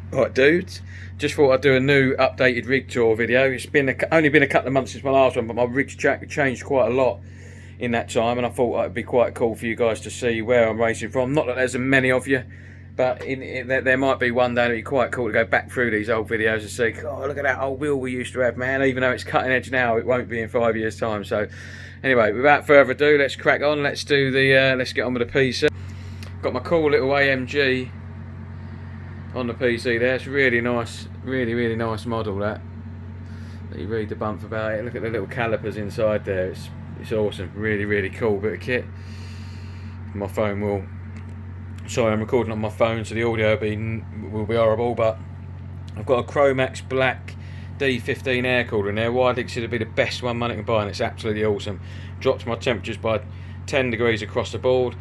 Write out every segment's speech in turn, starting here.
Right, dudes, just thought I'd do a new updated rig tour video. It's been only been a couple of months since my last one, but my rig's changed quite a lot in that time, and I thought it'd be quite cool for you guys to see where I'm racing from. Not that there's many of you, but there might be one day that'd be quite cool to go back through these old videos and see, oh, look at that old wheel we used to have, man. Even though it's cutting edge now, it won't be in 5 years' time. So, anyway, without further ado, let's crack on. Let's do the let's get on with the PC. Got my cool little AMG on the PC there. It's really nice, really nice model that. Let you read the bump about it. Look at the little calipers inside there. It's awesome. Really cool bit of kit. My phone will. Sorry, I'm recording on my phone, so the audio will be horrible. But I've got a Chromax Black D15 air cooler in there. Widely considered to be the best one money can buy, and it's absolutely awesome. Drops my temperatures by 10 degrees across the board.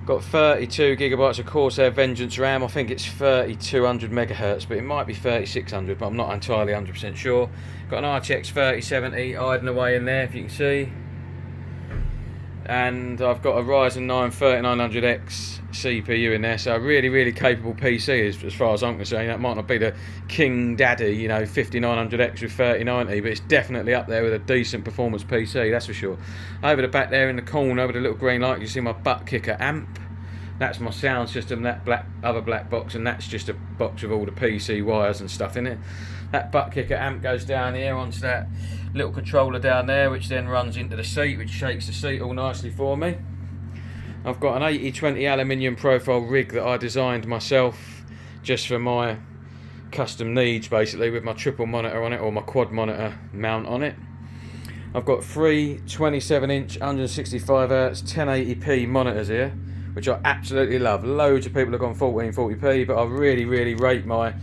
Got 32 gigabytes of Corsair Vengeance RAM. I think it's 3200 megahertz, but it might be 3600, but I'm not entirely 100% sure. Got an RTX 3070 idling away in there, if you can see. And I've got a Ryzen 9 3900X CPU in there, so a really capable PC as far as I'm concerned. That might not be the King Daddy, you know, 5900X with 3090, but it's definitely up there with a decent performance PC, that's for sure. Over the back there in the corner with the little green light, you see my butt kicker amp. That's my sound system, that other black box, and that's just a box with all the PC wires and stuff in it. That butt kicker amp goes down here onto that little controller down there, which then runs into the seat, which shakes the seat all nicely for me. I've got an 80/20 aluminium profile rig that I designed myself just for my custom needs, basically, with my triple monitor on it, or my quad monitor mount on it. I've got three 27-inch 165Hz 1080p monitors here, which I absolutely love. Loads of people have gone 1440p, but I really rate my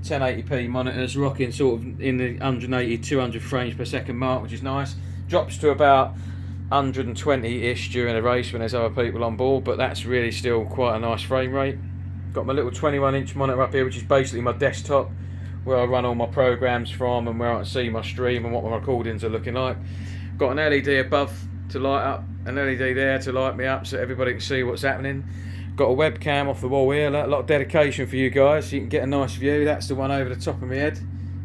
1080p monitors, rocking sort of in the 180, 200 frames per second mark, which is nice. Drops to about 120-ish during a race when there's other people on board, but that's really still quite a nice frame rate. Got my little 21-inch monitor up here, which is basically my desktop, where I run all my programs from and where I can see my stream and what my recordings are looking like. Got an LED above to light up, an LED there to light me up so everybody can see what's happening. Got a webcam off the wall here, a lot of dedication for you guys, so you can get a nice view. That's the one over the top of my head,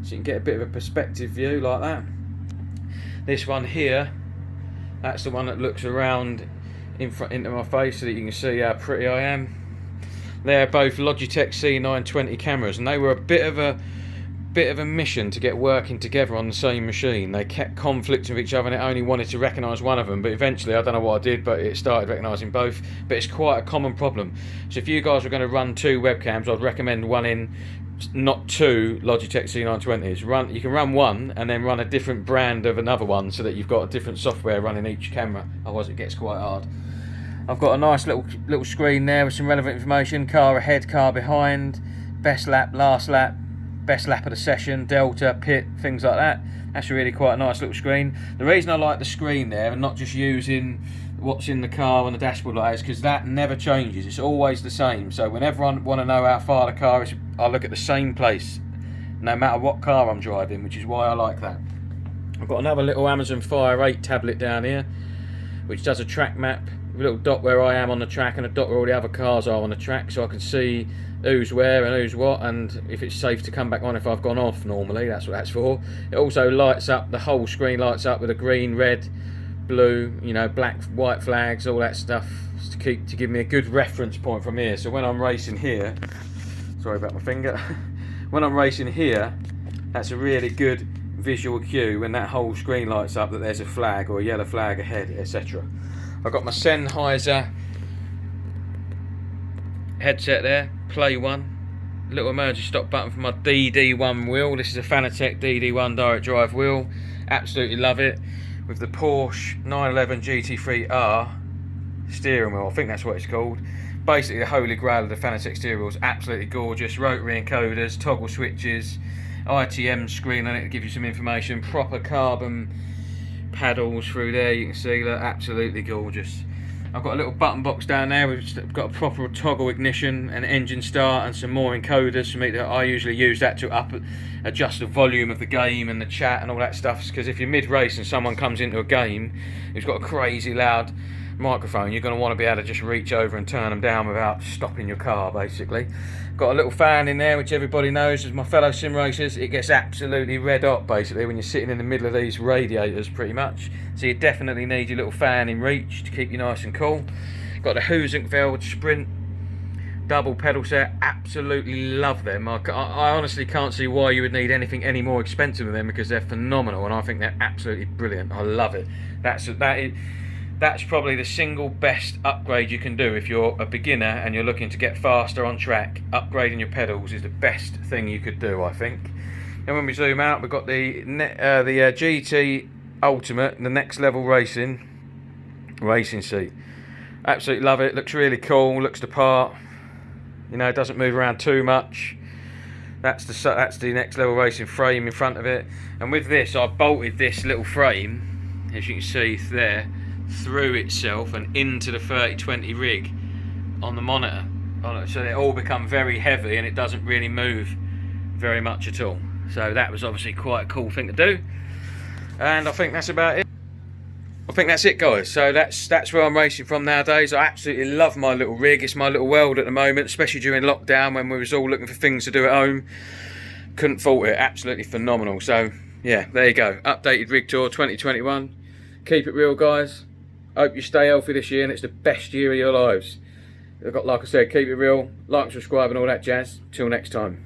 so you can get a bit of a perspective view like that. This one here, that's the one that looks around into my face so that you can see how pretty I am. They're both Logitech C920 cameras, and they were a bit of a mission to get working together on the same machine. They kept conflicting with each other, and it only wanted to recognise one of them, but eventually, I don't know what I did, but it started recognising both. But it's quite a common problem. So if you guys were going to run two webcams, I'd recommend one in, not two Logitech C920s. You can run one and then run a different brand of another one, so that you've got a different software running each camera, otherwise it gets quite hard. I've got a nice little screen there with some relevant information: car ahead, car behind, best lap, last lap, best lap of the session, delta, pit, things like that. That's really quite a nice little screen. The reason I like the screen there and not just using what's in the car on the dashboard like that is because that never changes. It's always the same. So whenever I want to know how far the car is, I look at the same place, no matter what car I'm driving, which is why I like that. I've got another little Amazon Fire 8 tablet down here, which does a track map, a little dot where I am on the track and a dot where all the other cars are on the track, so I can see who's where and who's what, and if it's safe to come back on if I've gone off. Normally that's what that's for. It also lights up, the whole screen lights up with a green, red, blue, you know, black, white flags, all that stuff to give me a good reference point from here. So when I'm racing here, sorry about my finger, when I'm racing here, that's a really good visual cue when that whole screen lights up that there's a flag or a yellow flag ahead, etc. I've got my Sennheiser headset there, play one, little emergency stop button for my DD1 wheel. This is a Fanatec DD1 direct drive wheel, absolutely love it, with the Porsche 911 GT3R steering wheel, I think that's what it's called. Basically the holy grail of the Fanatec steering wheel. Is absolutely gorgeous, rotary encoders, toggle switches, ITM screen on it to give you some information, proper carbon paddles through there, you can see that, absolutely gorgeous. I've got a little button box down there, we've got a proper toggle ignition and engine start and some more encoders for me that I usually use that to adjust the volume of the game and the chat and all that stuff, because if you're mid-race and someone comes into a game who's got a crazy loud microphone, you're going to want to be able to just reach over and turn them down without stopping your car, basically. Got a little fan in there, which everybody knows as my fellow sim racers, it gets absolutely red hot basically when you're sitting in the middle of these radiators pretty much. So you definitely need your little fan in reach to keep you nice and cool. Got the Huizenfeld Sprint double pedal set, absolutely love them. I honestly can't see why you would need anything any more expensive than them, because they're phenomenal and I think they're absolutely brilliant. I love it. That's probably the single best upgrade you can do if you're a beginner and you're looking to get faster on track. Upgrading your pedals is the best thing you could do, I think. And when we zoom out, we've got the GT Ultimate, the next level racing seat. Absolutely love it. Looks really cool. Looks the part. You know, it doesn't move around too much. That's the next level racing frame in front of it. And with this, I've bolted this little frame, as you can see there, through itself and into the 3020 rig on the monitor. So they all become very heavy and it doesn't really move very much at all. So that was obviously quite a cool thing to do. And I think that's about it. I think that's it, guys. So that's where I'm racing from nowadays. I absolutely love my little rig. It's my little world at the moment, especially during lockdown when we was all looking for things to do at home. Couldn't fault it. Absolutely phenomenal. So yeah, there you go. Updated rig tour 2021. Keep it real, guys. Hope you stay healthy this year and it's the best year of your lives. Like I said, keep it real. Like and subscribe and all that jazz. Till next time.